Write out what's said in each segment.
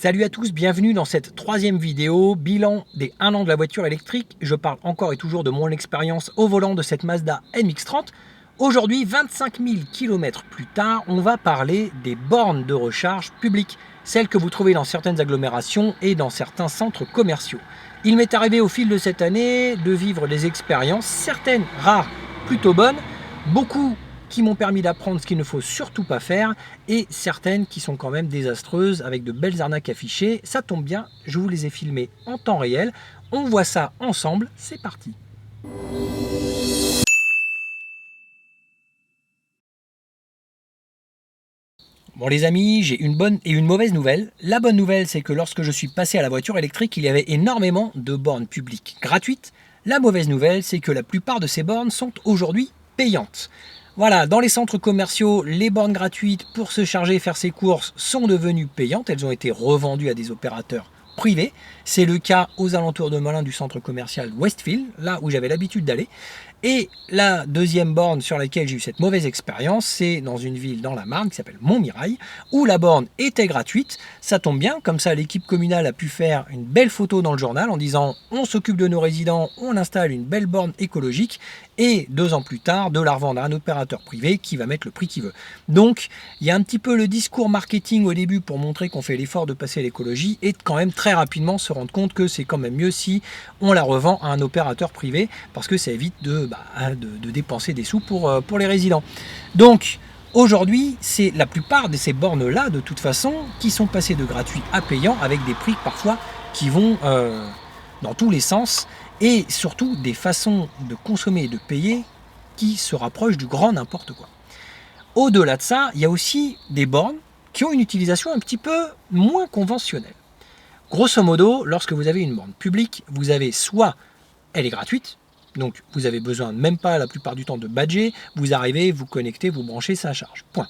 Salut à tous, bienvenue dans cette troisième vidéo, bilan des 1 an de la voiture électrique. Je parle encore et toujours de mon expérience au volant de cette Mazda MX-30. Aujourd'hui, 25 000 km plus tard, on va parler des bornes de recharge publiques, celles que vous trouvez dans certaines agglomérations et dans certains centres commerciaux. Il m'est arrivé au fil de cette année de vivre des expériences, certaines rares, plutôt bonnes, beaucoup qui m'ont permis d'apprendre ce qu'il ne faut surtout pas faire, et certaines qui sont quand même désastreuses avec de belles arnaques affichées. Ça tombe bien, je vous les ai filmées en temps réel. On voit ça ensemble, c'est parti. Bon les amis, j'ai une bonne et une mauvaise nouvelle. La bonne nouvelle, c'est que lorsque je suis passé à la voiture électrique, il y avait énormément de bornes publiques gratuites. La mauvaise nouvelle, c'est que la plupart de ces bornes sont aujourd'hui payantes. Voilà, dans les centres commerciaux, les bornes gratuites pour se charger et faire ses courses sont devenues payantes. Elles ont été revendues à des opérateurs privés. C'est le cas aux alentours de Melun du centre commercial Westfield, là où j'avais l'habitude d'aller. Et la deuxième borne sur laquelle j'ai eu cette mauvaise expérience, c'est dans une ville dans la Marne qui s'appelle Montmirail, où la borne était gratuite. Ça tombe bien, comme ça l'équipe communale a pu faire une belle photo dans le journal en disant on s'occupe de nos résidents, on installe une belle borne écologique, et 2 ans plus tard de la revendre à un opérateur privé qui va mettre le prix qu'il veut. Donc il y a un petit peu le discours marketing au début pour montrer qu'on fait l'effort de passer à l'écologie, et quand même très rapidement se rendre compte que c'est quand même mieux si on la revend à un opérateur privé, parce que ça évite de dépenser des sous pour les résidents. Donc aujourd'hui, c'est la plupart de ces bornes-là, de toute façon, qui sont passées de gratuit à payant, avec des prix parfois qui vont dans tous les sens, et surtout des façons de consommer et de payer qui se rapprochent du grand n'importe quoi. Au-delà de ça, il y a aussi des bornes qui ont une utilisation un petit peu moins conventionnelle. Grosso modo, lorsque vous avez une borne publique, vous avez soit elle est gratuite, donc vous avez besoin même pas la plupart du temps de badger, vous arrivez, vous connectez, vous branchez, ça charge. Point.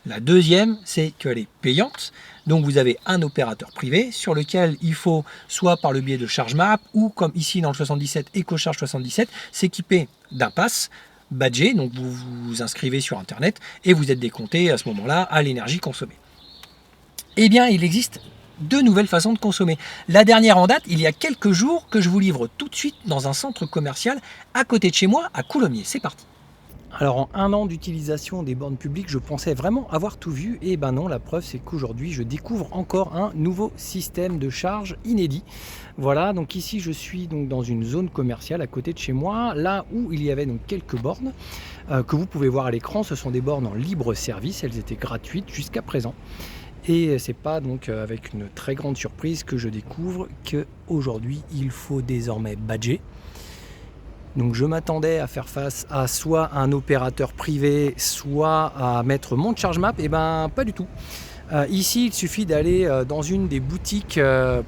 La deuxième, c'est qu'elle est payante, donc vous avez un opérateur privé sur lequel il faut, soit par le biais de ChargeMap, ou comme ici dans le 77, EcoCharge 77, s'équiper d'un pass badgé, donc vous vous inscrivez sur Internet et vous êtes décompté à ce moment-là à l'énergie consommée. Eh bien, il existe 2 nouvelles façons de consommer. La dernière en date, il y a quelques jours, que je vous livre tout de suite dans un centre commercial à côté de chez moi, à Coulommiers. C'est parti. Alors en 1 an d'utilisation des bornes publiques, je pensais vraiment avoir tout vu, et ben non, la preuve c'est qu'aujourd'hui je découvre encore un nouveau système de charge inédit. Voilà, donc ici je suis donc dans une zone commerciale à côté de chez moi, là où il y avait donc quelques bornes que vous pouvez voir à l'écran. Ce sont des bornes en libre service, elles étaient gratuites jusqu'à présent. Et c'est pas donc avec une très grande surprise que je découvre qu'aujourd'hui il faut désormais badger. Donc je m'attendais à faire face à soit un opérateur privé, soit à mettre mon ChargeMap, et ben pas du tout. Ici il suffit d'aller dans une des boutiques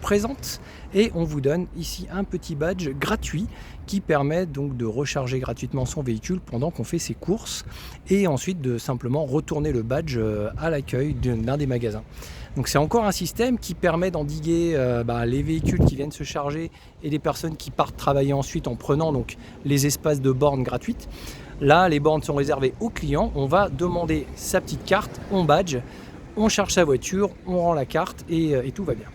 présentes, et on vous donne ici un petit badge gratuit qui permet donc de recharger gratuitement son véhicule pendant qu'on fait ses courses, et ensuite de simplement retourner le badge à l'accueil d'un des magasins. Donc c'est encore un système qui permet d'endiguer les véhicules qui viennent se charger et les personnes qui partent travailler ensuite en prenant donc les espaces de bornes gratuites. Là, les bornes sont réservées aux clients. On va demander sa petite carte, on badge, on charge sa voiture, on rend la carte, et tout va bien.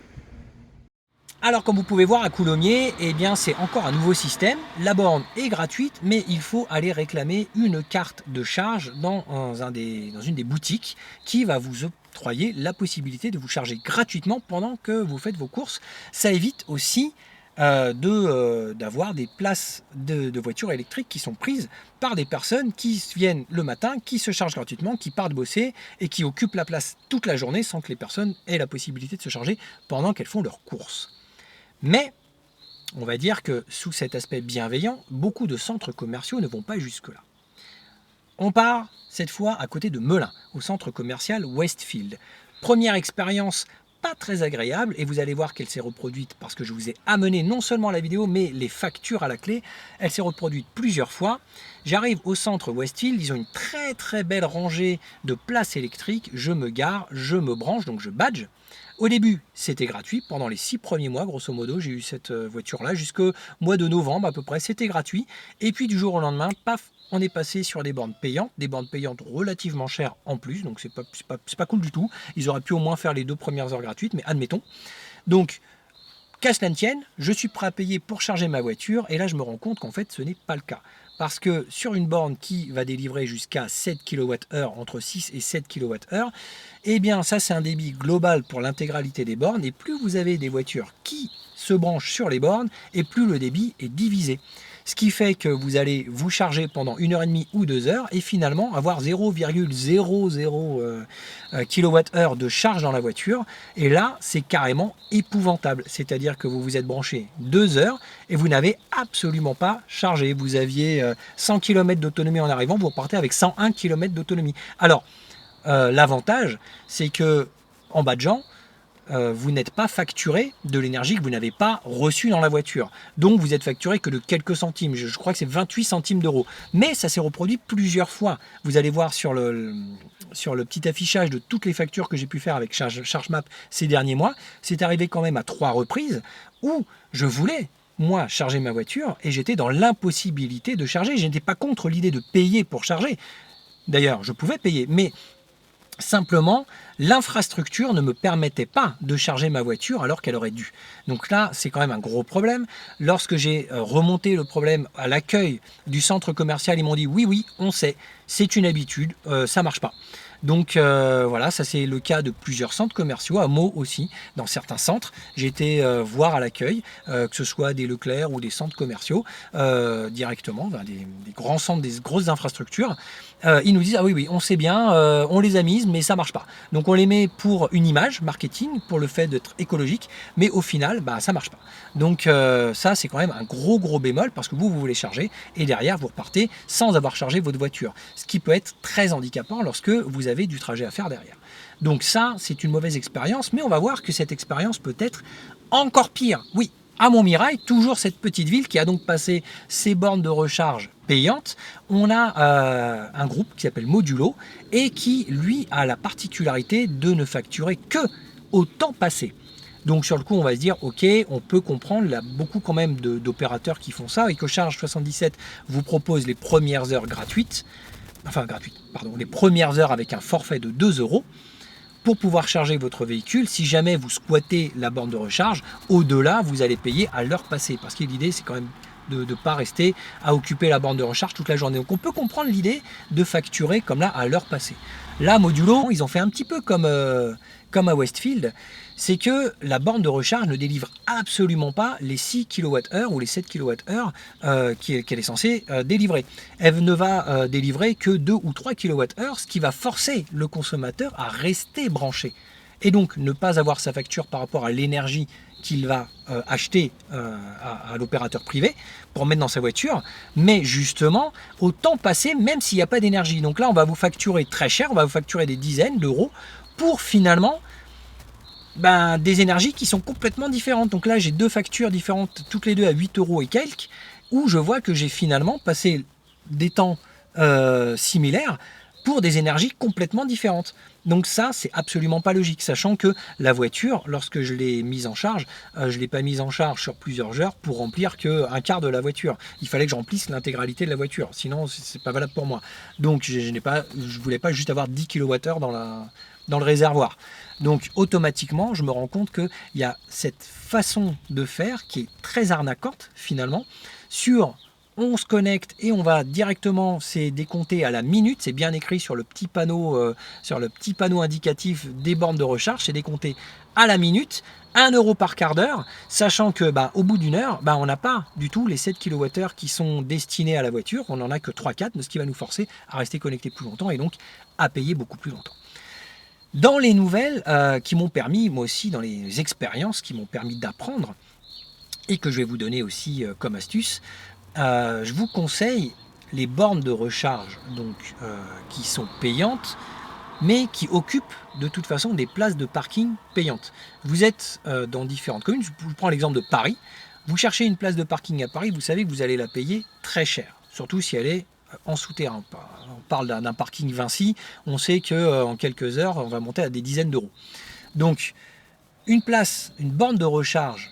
Alors comme vous pouvez voir à Coulommiers, eh bien c'est encore un nouveau système. La borne est gratuite, mais il faut aller réclamer une carte de charge dans une des boutiques qui va vous octroyer la possibilité de vous charger gratuitement pendant que vous faites vos courses. Ça évite aussi d'avoir des places de voitures électriques qui sont prises par des personnes qui viennent le matin, qui se chargent gratuitement, qui partent bosser et qui occupent la place toute la journée sans que les personnes aient la possibilité de se charger pendant qu'elles font leurs courses. Mais on va dire que sous cet aspect bienveillant, beaucoup de centres commerciaux ne vont pas jusque-là. On part cette fois à côté de Melun, au centre commercial Westfield. Première expérience pas très agréable, et vous allez voir qu'elle s'est reproduite parce que je vous ai amené non seulement la vidéo mais les factures à la clé. Elle s'est reproduite plusieurs fois. J'arrive au centre Westfield, ils ont une très très belle rangée de places électriques. Je me gare, je me branche, donc je badge. Au début, c'était gratuit. Pendant les 6 premiers mois, grosso modo, j'ai eu cette voiture-là jusqu'au mois de novembre à peu près. C'était gratuit. Et puis du jour au lendemain, paf, on est passé sur des bornes payantes relativement chères en plus, donc c'est pas cool du tout. Ils auraient pu au moins faire les 2 premières heures gratuites, mais admettons. Donc, qu'à cela ne tienne, je suis prêt à payer pour charger ma voiture, et là je me rends compte qu'en fait ce n'est pas le cas. Parce que sur une borne qui va délivrer jusqu'à 7 kWh, entre 6 et 7 kWh, eh bien ça c'est un débit global pour l'intégralité des bornes, et plus vous avez des voitures qui se branchent sur les bornes, et plus le débit est divisé. Ce qui fait que vous allez vous charger pendant 1h30 ou 2 heures et finalement avoir 0,00 kWh de charge dans la voiture. Et là, c'est carrément épouvantable. C'est-à-dire que vous vous êtes branché 2 heures et vous n'avez absolument pas chargé. Vous aviez 100 km d'autonomie en arrivant, vous repartez avec 101 km d'autonomie. Alors, l'avantage, c'est que en badgeant, vous n'êtes pas facturé de l'énergie que vous n'avez pas reçue dans la voiture. Donc vous êtes facturé que de quelques centimes. Je crois que c'est 28 centimes d'euros. Mais ça s'est reproduit plusieurs fois. Vous allez voir sur le petit affichage de toutes les factures que j'ai pu faire avec ChargeMap ces derniers mois, c'est arrivé quand même à 3 reprises où je voulais moi charger ma voiture et j'étais dans l'impossibilité de charger. Je n'étais pas contre l'idée de payer pour charger. D'ailleurs, je pouvais payer, mais simplement, l'infrastructure ne me permettait pas de charger ma voiture alors qu'elle aurait dû. Donc là, c'est quand même un gros problème. Lorsque j'ai remonté le problème à l'accueil du centre commercial, ils m'ont dit oui, on sait, c'est une habitude, ça marche pas. Donc voilà, ça c'est le cas de plusieurs centres commerciaux, à Meaux aussi, dans certains centres. J'ai été voir à l'accueil, que ce soit des Leclerc ou des centres commerciaux, directement, des grands centres, des grosses infrastructures. Ils nous disent ah oui, on sait bien, on les a mises, mais ça marche pas. Donc on les met pour une image marketing, pour le fait d'être écologique, mais au final, ça marche pas. Donc ça c'est quand même un gros bémol parce que vous voulez charger et derrière vous repartez sans avoir chargé votre voiture. Ce qui peut être très handicapant lorsque vous avez du trajet à faire derrière. Donc ça, c'est une mauvaise expérience, mais on va voir que cette expérience peut être encore pire. Oui, à Montmirail, toujours cette petite ville qui a donc passé ses bornes de recharge payantes, on a un groupe qui s'appelle Modulo et qui, lui, a la particularité de ne facturer que au temps passé. Donc sur le coup, on va se dire, ok, on peut comprendre, il y a beaucoup quand même d'opérateurs qui font ça. EcoCharge 77 vous propose les premières heures gratuites, les premières heures avec un forfait de 2 euros pour pouvoir charger votre véhicule. Si jamais vous squattez la borne de recharge, au-delà, vous allez payer à l'heure passée. Parce que l'idée, c'est quand même de ne pas rester à occuper la borne de recharge toute la journée. Donc on peut comprendre l'idée de facturer comme là à l'heure passée. Là, Modulo, ils ont fait un petit peu comme à Westfield, c'est que la borne de recharge ne délivre absolument pas les 6 kWh ou les 7 kWh qu'elle est censée délivrer. Elle ne va délivrer que 2 ou 3 kWh, ce qui va forcer le consommateur à rester branché. Et donc ne pas avoir sa facture par rapport à l'énergie qu'il va acheter à l'opérateur privé pour mettre dans sa voiture, mais justement au temps passé, même s'il n'y a pas d'énergie. Donc là, on va vous facturer très cher, on va vous facturer des dizaines d'euros pour finalement des énergies qui sont complètement différentes. Donc là, j'ai 2 factures différentes, toutes les deux à 8 euros et quelques, où je vois que j'ai finalement passé des temps similaires pour des énergies complètement différentes. Donc ça, c'est absolument pas logique, sachant que la voiture, lorsque je l'ai mise en charge, je ne l'ai pas mise en charge sur plusieurs heures pour remplir qu'un quart de la voiture. Il fallait que je remplisse l'intégralité de la voiture, sinon c'est pas valable pour moi. Donc je voulais pas juste avoir 10 kWh dans le réservoir. Donc automatiquement, je me rends compte qu'il y a cette façon de faire qui est très arnaquante finalement sur... On se connecte et on va directement, c'est décompté à la minute, c'est bien écrit sur le petit panneau indicatif des bornes de recharge, c'est décompté à la minute, 1 euro par quart d'heure, sachant que au bout d'une heure, on n'a pas du tout les 7 kWh qui sont destinés à la voiture, on n'en a que 3-4, ce qui va nous forcer à rester connecté plus longtemps et donc à payer beaucoup plus longtemps. Dans les nouvelles qui m'ont permis, moi aussi, dans les expériences qui m'ont permis d'apprendre, et que je vais vous donner aussi comme astuce, je vous conseille les bornes de recharge qui sont payantes, mais qui occupent de toute façon des places de parking payantes. Vous êtes dans différentes communes, je vous prends l'exemple de Paris, vous cherchez une place de parking à Paris, vous savez que vous allez la payer très cher, surtout si elle est en souterrain. On parle d'un parking Vinci, on sait qu'en quelques heures, on va monter à des dizaines d'euros. Donc, une borne de recharge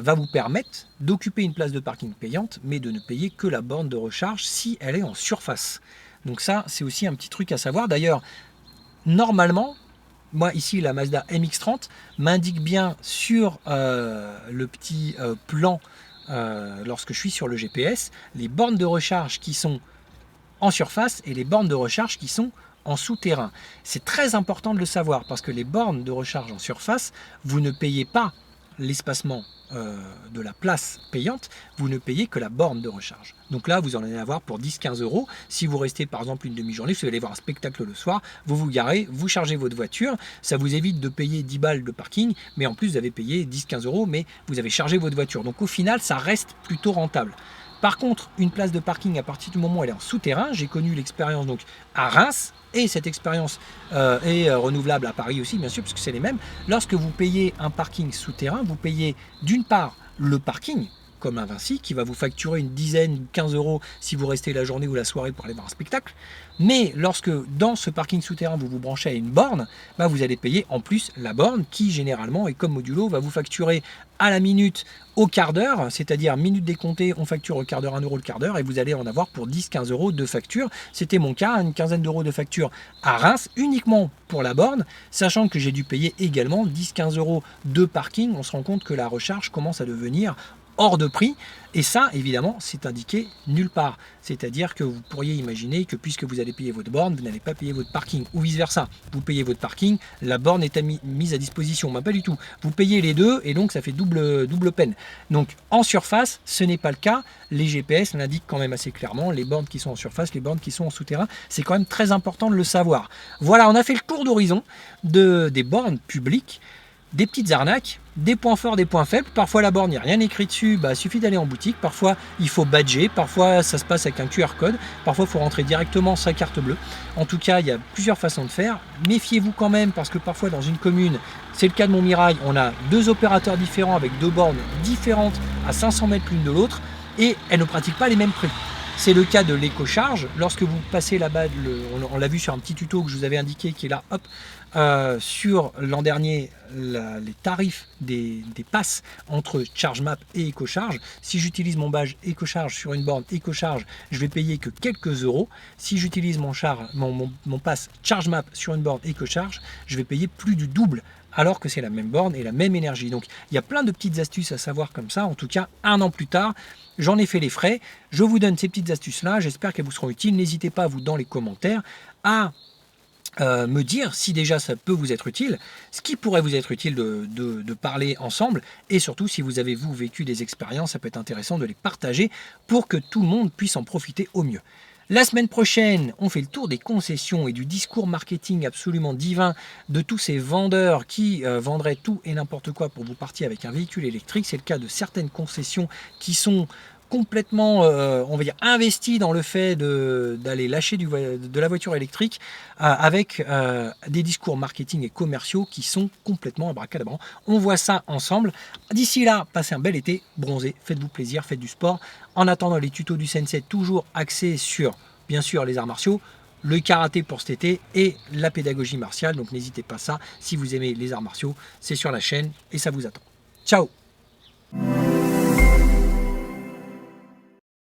va vous permettre d'occuper une place de parking payante, mais de ne payer que la borne de recharge si elle est en surface. Donc ça, c'est aussi un petit truc à savoir. D'ailleurs, normalement, moi ici, la Mazda MX-30 m'indique bien sur le petit plan, lorsque je suis sur le GPS, les bornes de recharge qui sont en surface et les bornes de recharge qui sont en souterrain. C'est très important de le savoir parce que les bornes de recharge en surface, vous ne payez pas l'espacement de la place payante, vous ne payez que la borne de recharge. Donc là, vous en allez avoir pour 10-15 euros. Si vous restez par exemple une demi-journée, si vous allez voir un spectacle le soir, vous vous garez, vous chargez votre voiture, ça vous évite de payer 10 balles de parking, mais en plus vous avez payé 10-15 euros, mais vous avez chargé votre voiture. Donc au final, ça reste plutôt rentable. Par contre, une place de parking, à partir du moment où elle est en souterrain, j'ai connu l'expérience donc à Reims, et cette expérience est renouvelable à Paris aussi, bien sûr, puisque c'est les mêmes. Lorsque vous payez un parking souterrain, vous payez d'une part le parking, comme un Vinci, qui va vous facturer une dizaine, 15 euros si vous restez la journée ou la soirée pour aller voir un spectacle. Mais lorsque dans ce parking souterrain, vous vous branchez à une borne, bah vous allez payer en plus la borne qui, généralement, et comme modulo, va vous facturer à la minute, au quart d'heure, c'est-à-dire minute décomptée, on facture au quart d'heure 1 euro le quart d'heure, et vous allez en avoir pour 10-15 euros de facture. C'était mon cas, une quinzaine d'euros de facture à Reims, uniquement pour la borne, sachant que j'ai dû payer également 10-15 euros de parking. On se rend compte que la recharge commence à devenir hors de prix, et ça évidemment c'est indiqué nulle part, c'est-à-dire que vous pourriez imaginer que puisque vous allez payer votre borne, vous n'allez pas payer votre parking, ou vice versa, vous payez votre parking, la borne est mise à disposition, mais pas du tout, vous payez les deux et donc ça fait double peine. Donc en surface ce n'est pas le cas, les GPS l'indiquent quand même assez clairement, les bornes qui sont en surface, les bornes qui sont en souterrain, c'est quand même très important de le savoir. Voilà, on a fait le tour d'horizon des bornes publiques, des petites arnaques, des points forts, des points faibles. Parfois la borne, il n'y a rien écrit dessus, bah, il suffit d'aller en boutique. Parfois il faut badger, parfois ça se passe avec un QR code, parfois il faut rentrer directement sa carte bleue. En tout cas, il y a plusieurs façons de faire. Méfiez-vous quand même parce que parfois dans une commune, c'est le cas de Montmirail, on a deux opérateurs différents avec deux bornes différentes à 500 mètres l'une de l'autre et elles ne pratiquent pas les mêmes prix. C'est le cas de l'éco-charge. Lorsque vous passez là-bas, on l'a vu sur un petit tuto que je vous avais indiqué qui est là, hop, sur l'an dernier, les tarifs des passes entre ChargeMap et EcoCharge. Si j'utilise mon badge EcoCharge sur une borne EcoCharge, je vais payer que quelques euros. Si j'utilise mon pass ChargeMap sur une borne EcoCharge, je vais payer plus du double, alors que c'est la même borne et la même énergie. Donc il y a plein de petites astuces à savoir comme ça. En tout cas, un an plus tard, j'en ai fait les frais. Je vous donne ces petites astuces-là. J'espère qu'elles vous seront utiles. N'hésitez pas, vous, dans les commentaires, à me dire si déjà ça peut vous être utile, ce qui pourrait vous être utile de parler ensemble, et surtout si vous avez vous vécu des expériences, ça peut être intéressant de les partager pour que tout le monde puisse en profiter au mieux. La semaine prochaine, on fait le tour des concessions et du discours marketing absolument divin de tous ces vendeurs qui vendraient tout et n'importe quoi pour vous partir avec un véhicule électrique. C'est le cas de certaines concessions qui sont complètement, on va dire, investis dans le fait d'aller lâcher de la voiture électrique avec des discours marketing et commerciaux qui sont complètement abracadabrants. On voit ça ensemble. D'ici là, passez un bel été, bronzez, faites-vous plaisir, faites du sport. En attendant, les tutos du Sensei toujours axés sur, bien sûr, les arts martiaux, le karaté pour cet été et la pédagogie martiale. Donc n'hésitez pas ça, si vous aimez les arts martiaux, c'est sur la chaîne et ça vous attend. Ciao!